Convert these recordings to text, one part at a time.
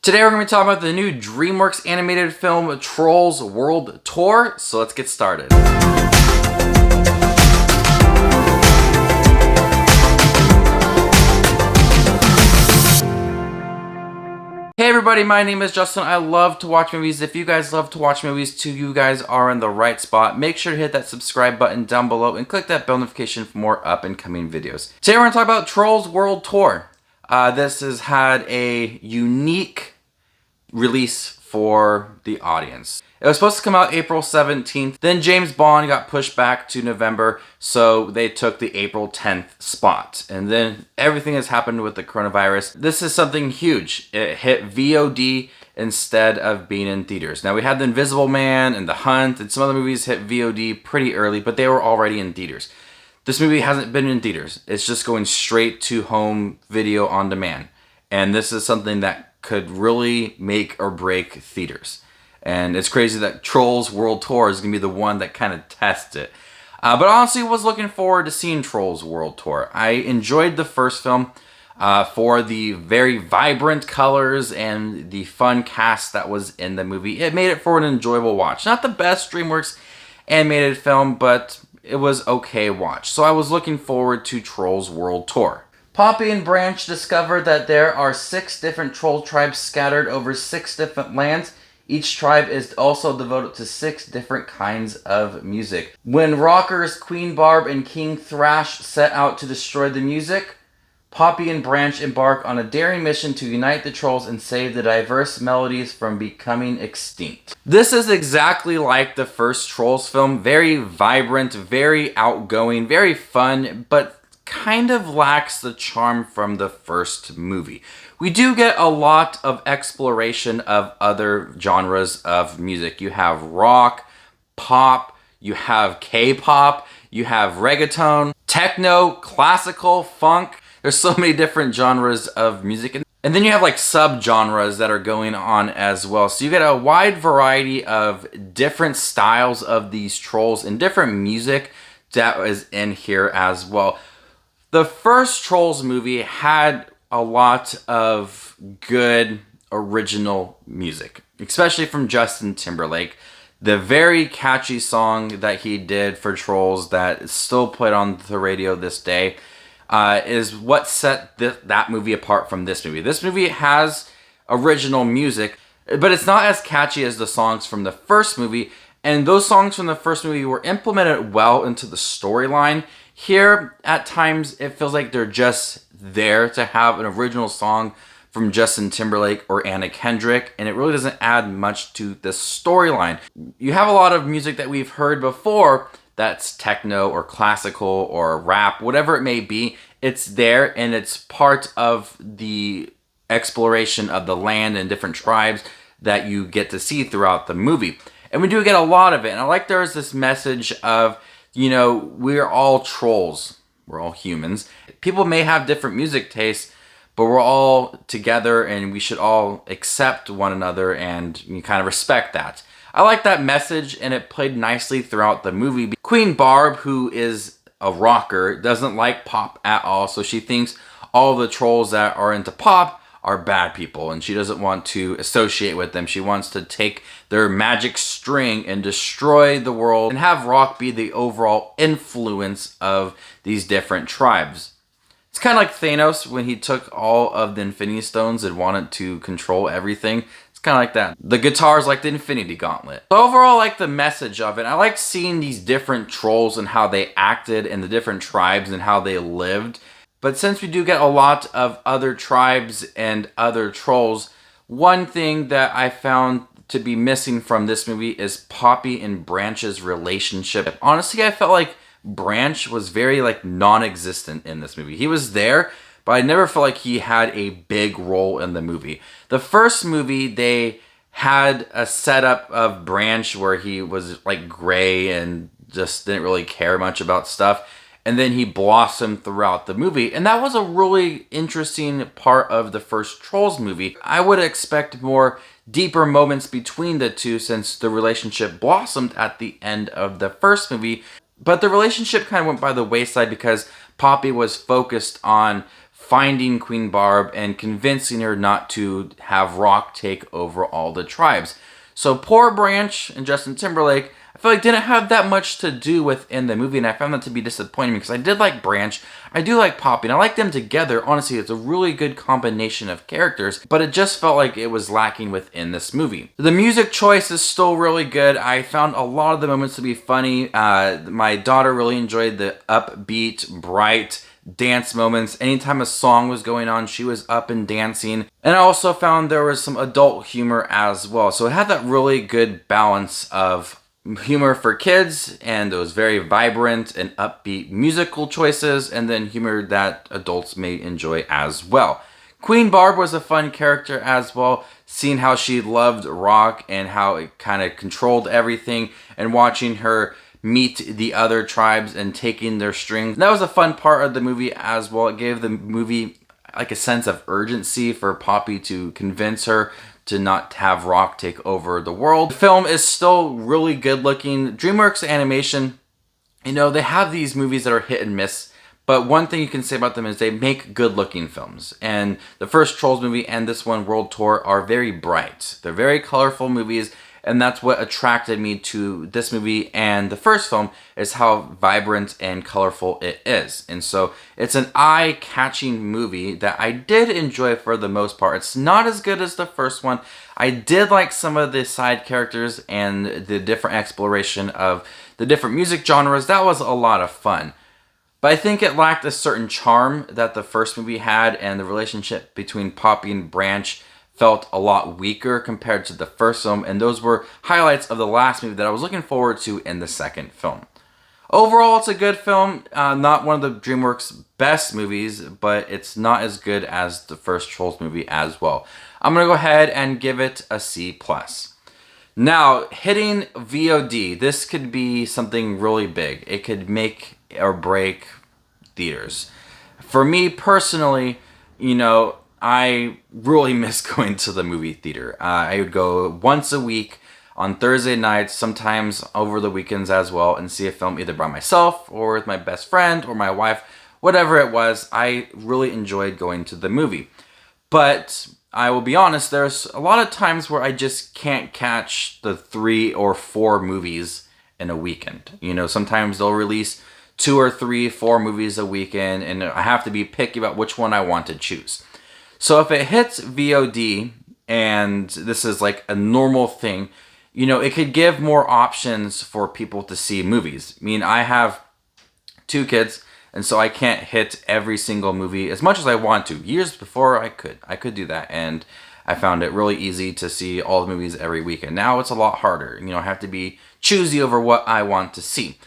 Today we're going to be talking about the new DreamWorks animated film Trolls World Tour, so let's get started. Hey everybody, my name is Justin. I love to watch movies. If you guys love to watch movies too, you guys are in the right spot. Make sure to hit that subscribe button down below and click that bell notification for more up and coming videos. Today we're going to talk about Trolls World Tour. This has had a unique release for the audience. It was supposed to come out April 17th. Then James Bond got pushed back to November, so they took the April 10th spot. And then everything has happened with the coronavirus. This is something huge. It hit VOD instead of being in theaters. Now we had The Invisible Man and The Hunt and some other movies hit VOD pretty early, but they were already in theaters. This movie hasn't been in theaters. It's just going straight to home video on demand. And this is something that could really make or break theaters. And it's crazy that Trolls World Tour is going to be the one that kind of tests it. But honestly, was looking forward to seeing Trolls World Tour. I enjoyed the first film for the very vibrant colors and the fun cast that was in the movie. It made it for an enjoyable watch. Not the best DreamWorks animated film, but it was okay watch. So I was looking forward to Trolls World Tour. Poppy and Branch discovered that there are 6 different troll tribes scattered over 6 different lands. Each tribe is also devoted to 6 different kinds of music. When rockers Queen Barb and King Thrash set out to destroy the music, Poppy and Branch embark on a daring mission to unite the trolls and save the diverse melodies from becoming extinct. This is exactly like the first Trolls film. Very vibrant, very outgoing, very fun, but kind of lacks the charm from the first movie. We do get a lot of exploration of other genres of music. You have rock, pop, you have K-pop, you have reggaeton, techno, classical, funk. There's so many different genres of music. And then you have like sub-genres that are going on as well. So you get a wide variety of different styles of these trolls and different music that is in here as well. The first Trolls movie had a lot of good original music, especially from Justin Timberlake. The very catchy song that he did for Trolls that is still played on the radio this day is what set that movie apart from this movie. This movie has original music, but it's not as catchy as the songs from the first movie, and those songs from the first movie were implemented well into the storyline. Here, at times, it feels like they're just there to have an original song from Justin Timberlake or Anna Kendrick, and it really doesn't add much to the storyline. You have a lot of music that we've heard before that's techno or classical or rap, whatever it may be. It's there, and it's part of the exploration of the land and different tribes that you get to see throughout the movie. And we do get a lot of it, and I like there's this message of, you know, we're all trolls. We're all humans. People may have different music tastes, but we're all together and we should all accept one another and you kind of respect that. I like that message, and it played nicely throughout the movie. Queen Barb, who is a rocker, doesn't like pop at all, so she thinks all the trolls that are into pop are bad people, and she doesn't want to associate with them. She wants to take their magic string and destroy the world and have rock be the overall influence of these different tribes. It's kind of like Thanos when he took all of the Infinity Stones and wanted to control everything. It's kind of like that. The guitar is like the Infinity Gauntlet. So overall, I like the message of it. I like seeing these different trolls and how they acted and the different tribes and how they lived. But since we do get a lot of other tribes and other trolls, one thing that I found to be missing from this movie is Poppy and Branch's relationship. Honestly, I felt like Branch was very non-existent in this movie. He was there, but I never felt like he had a big role in the movie. The first movie, they had a setup of Branch where he was like gray and just didn't really care much about stuff. And then he blossomed throughout the movie. And that was a really interesting part of the first Trolls movie. I would expect more deeper moments between the two since the relationship blossomed at the end of the first movie. But the relationship kind of went by the wayside because Poppy was focused on finding Queen Barb and convincing her not to have Rock take over all the tribes. So poor Branch and Justin Timberlake, I feel like didn't have that much to do within the movie, and I found that to be disappointing because I did like Branch, I do like Poppy, and I like them together. Honestly, it's a really good combination of characters, but it just felt like it was lacking within this movie. The music choice is still really good. I found a lot of the moments to be funny. My daughter really enjoyed the upbeat, bright dance moments. Anytime a song was going on, she was up and dancing. And I also found there was some adult humor as well. So it had that really good balance of humor for kids and those very vibrant and upbeat musical choices, and then humor that adults may enjoy as well. Queen Barb was a fun character as well, seeing how she loved Rock and how it kind of controlled everything, and watching her meet the other tribes and taking their strings. That was a fun part of the movie as well. It gave the movie like a sense of urgency for Poppy to convince her to not have Rock take over the world. The film is still really good looking. DreamWorks Animation, you know, they have these movies that are hit and miss, but one thing you can say about them is they make good looking films. And the first Trolls movie and this one, World Tour, are very bright. They're very colorful movies, and that's what attracted me to this movie and the first film, is how vibrant and colorful it is. And so it's an eye-catching movie that I did enjoy for the most part. It's not as good as the first one. I did like some of the side characters and the different exploration of the different music genres. That was a lot of fun. But I think it lacked a certain charm that the first movie had, and the relationship between Poppy and Branch felt a lot weaker compared to the first film, and those were highlights of the last movie that I was looking forward to in the second film. Overall, it's a good film. Not one of the DreamWorks best movies, but it's not as good as the first Trolls movie as well. I'm going to go ahead and give it a C+. Now, hitting VOD, this could be something really big. It could make or break theaters. For me personally, you know, I really miss going to the movie theater. I would go once a week on Thursday nights, sometimes over the weekends as well, and see a film either by myself or with my best friend or my wife, whatever it was. I really enjoyed going to the movie. But I will be honest, there's a lot of times where I just can't catch the 3 or 4 movies in a weekend. You know, sometimes they'll release 2 or 3, 4 movies a weekend, and I have to be picky about which one I want to choose. So if it hits VOD, and this is like a normal thing, you know, it could give more options for people to see movies. I mean, I have 2 kids, and so I can't hit every single movie as much as I want to. Years before, I could do that, and I found it really easy to see all the movies every weekend. Now it's a lot harder. You know, I have to be choosy over what I want to see.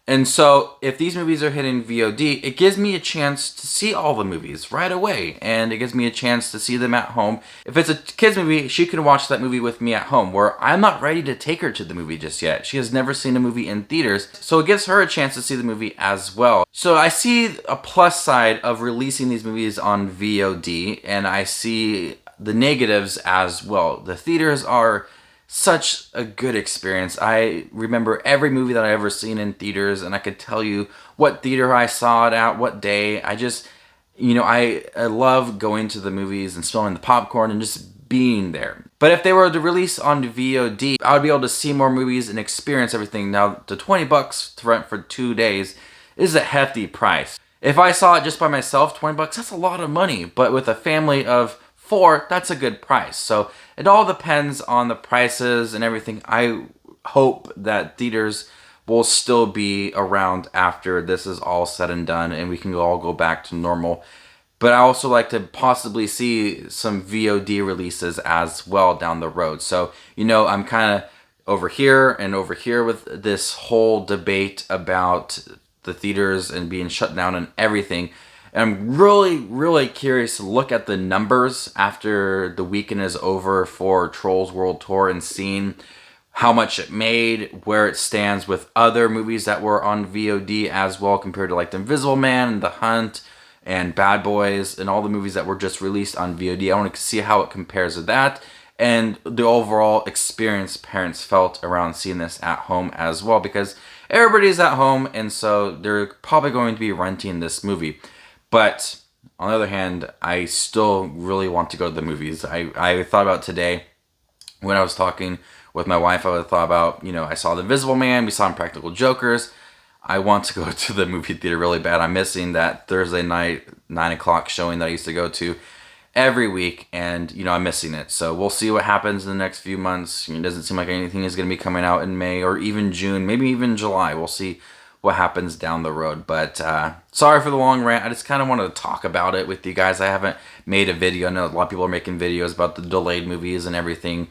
And so if these movies are hitting VOD, it gives me a chance to see all the movies right away. And it gives me a chance to see them at home. If it's a kid's movie, she can watch that movie with me at home, where I'm not ready to take her to the movie just yet. She has never seen a movie in theaters, so it gives her a chance to see the movie as well. So I see a plus side of releasing these movies on VOD, and I see the negatives as well. The theaters are such a good experience. I remember every movie that I ever seen in theaters, and I could tell you what theater I saw it at, what day. I just, you know, I love going to the movies and smelling the popcorn and just being there. But if they were to release on VOD, I would be able to see more movies and experience everything. Now, the $20 to rent for 2 days is a hefty price. If I saw it just by myself, $20, that's a lot of money. But with a family of 4, that's a good price. So it all depends on the prices and everything. I hope that theaters will still be around after this is all said and done and we can all go back to normal. But I also like to possibly see some VOD releases as well down the road. So, you know, I'm kind of over here and over here with this whole debate about the theaters and being shut down and everything. And I'm really, really curious to look at the numbers after the weekend is over for Trolls World Tour and seeing how much it made, where it stands with other movies that were on VOD as well, compared to like The Invisible Man and The Hunt and Bad Boys and all the movies that were just released on VOD. I want to see how it compares to that and the overall experience parents felt around seeing this at home as well, because everybody's at home and so they're probably going to be renting this movie. But On the other hand, I still really want to go to the movies. I thought about today when I was talking with my wife. I thought about, I saw The Invisible Man, we saw Impractical Jokers. I want to go to the movie theater really bad. I'm missing that Thursday night 9 o'clock showing that I used to go to every week, and I'm missing it. So we'll see what happens in the next few months. It doesn't seem like anything is going to be coming out in May or even June, maybe even July. We'll see what happens down the road. But sorry for the long rant. I just kind of wanted to talk about it with you guys. I haven't made a video. I know a lot of people are making videos about the delayed movies and everything.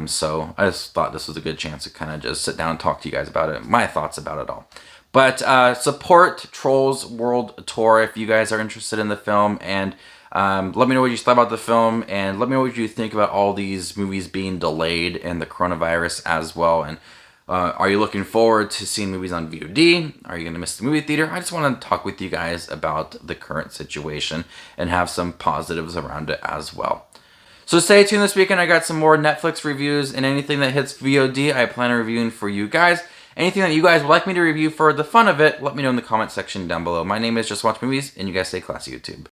So I just thought this was a good chance to kind of just sit down and talk to you guys about it, my thoughts about it all. But support Trolls World Tour if you guys are interested in the film, and let me know what you thought about the film, and let me know what you think about all these movies being delayed and the coronavirus as well. And are you looking forward to seeing movies on VOD? Are you going to miss the movie theater? I just want to talk with you guys about the current situation and have some positives around it as well. So stay tuned this weekend. I got some more Netflix reviews, and anything that hits VOD, I plan on reviewing for you guys. Anything that you guys would like me to review for the fun of it, let me know in the comment section down below. My name is Just Watch Movies, and you guys stay classy, YouTube.